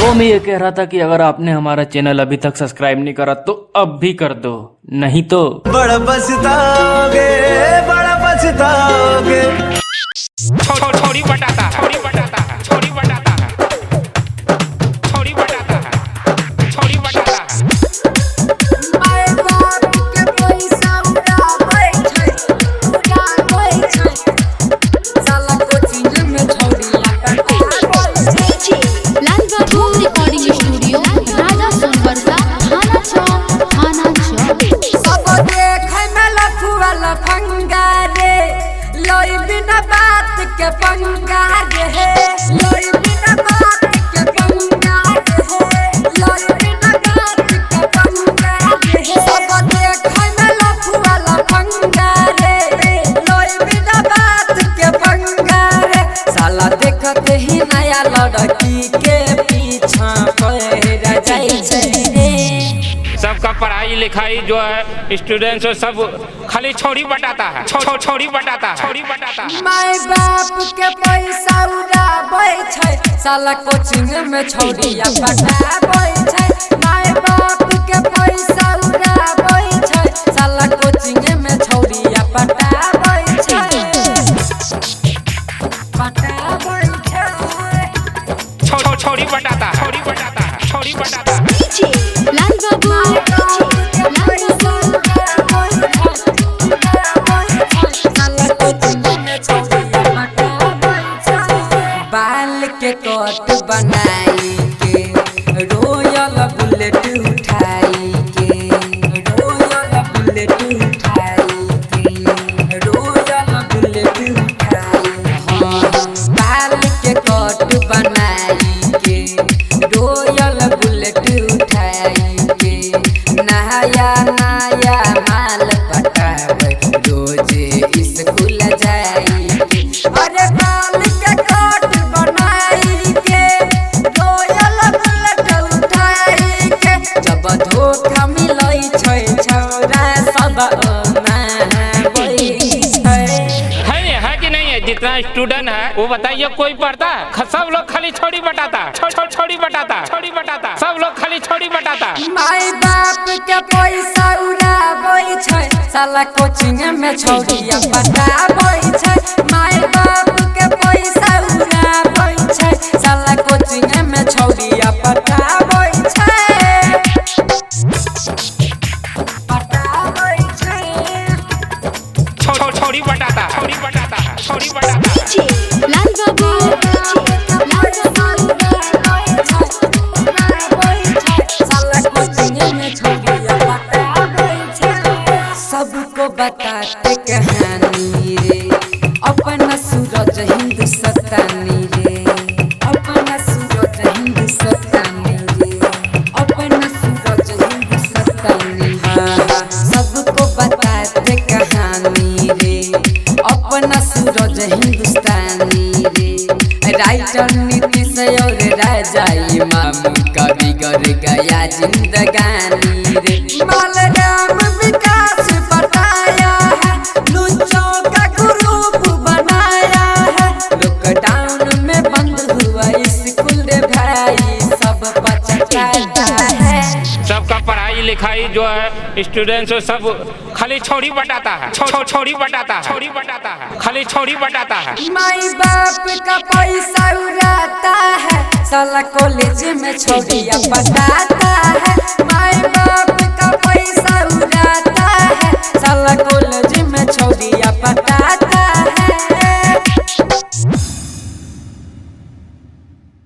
वो मैं ये कह रहा था कि अगर आपने हमारा चैनल अभी तक सब्सक्राइब नहीं करा तो अब भी कर दो, नहीं तो बड़ा पछताओगे, बड़ा पछताओगे। छोड़ी बटाता, छोड़ी बटाता, छोड़ी बटाता, छोड़ी बटाता, छोड़ी बटाता। माय बाप के पैसा उड़ाबै छै, उड़ाबै छै। साला कोचिंग में छौड़िया पटाबै छै। लाल बाबू रिकॉर्डिंग स्टूडियो, राजा सोनवर्षा, थाना चौक, थाना चौक। सब देखै में लफुआ लफंगा रे, लोई बिना बात के पंगा रे, लोई बिना बात के पंगा रे, लोई बिना बात के पंगा रे। सब देखै में लफुआ लफंगा रे, लोई बिना बात के पंगा रे। साला देखते ही नया लड़की के पीछा पड़ जाइ छै रे। सबका पढ़ाई लिखाई जो है स्टूडेंट्स सब खाली छोड़ी बटाता है, छोड़ी बटाता है, छोड़ी बटाता है। माय बाप के पैसा उड़ाबै छै, साला कोचिंग में छौड़िया पटाबै छै। माय बाप के पैसा उड़ाबै छै, साला कोचिंग में छौड़िया पटाबै छै, पटाबै छै। छोड़ी बटाता, छोड़ी बटाता, छोड़ी बटाता। लाल बाबू, लाल बाबू। बाल के कट बनाई के, रोयल बुलेट उठाई के, रोयल बुलेट उठाई के, रोयल बुलेट उठाई। हाँ, बाल के कट बनाई के, रोयल बुलेट उठाई के, नया नया माल पटावे, रोजे स्कूल जाई के। अरे बाल के कट बनाई के, रोयल बुलेट उठाई के। जब धोखा मिलै छै छौरा सब ओनाबै छै। है कि नहीं है? जितना स्टूडेंट है वो बताइए, कोई पढ़ता है? सब लोग खाली छोड़ी बटाता, छोड़ी बटाता, छोड़ी बटाता, सब लोग खाली छोड़ी बटाता। माय बाप के पैसा उड़ाबै छै, साला कोचिंग में छौड़िया पटाबै छै। माय बाप के पैसा उड़ाबै छै, साला कोचिंग में छौड़िया पटाबै छै, पटाबै छै। छोड़ी बटाता, छोड़ी बटाता, छोड़ी बटाता। लाल बाबू, लाल सबको बताते कहानी रे, अपना सूरज हिंदुस्तानी रे, अपना सूरज हिंदुस्तानी रे, अपना सूरज हिंदुस्तानी। हाँ, सबको बताते कहानी रे, अपना सूरज हिंदुस्तानी रे। राइटर नीतीश और राजा इमाम का बिगड़ गया जिंदगानी रे। मालराम विकास बताया है, लुच्चों का ग्रुप बनाया है। लॉकडाउन में बंद हुआ स्कूल रे भाई, सब पछताता है। सबका पढ़ाई लिखाई जो है स्टूडेंट्स सब खाली छोड़ी बटाता है, छोड़ी बटाता, छोड़ी बटाता है, खाली छोड़ी बटाता है। माय बाप का पैसा उड़ाता है, साला कॉलेज में छौड़िया पटाता है।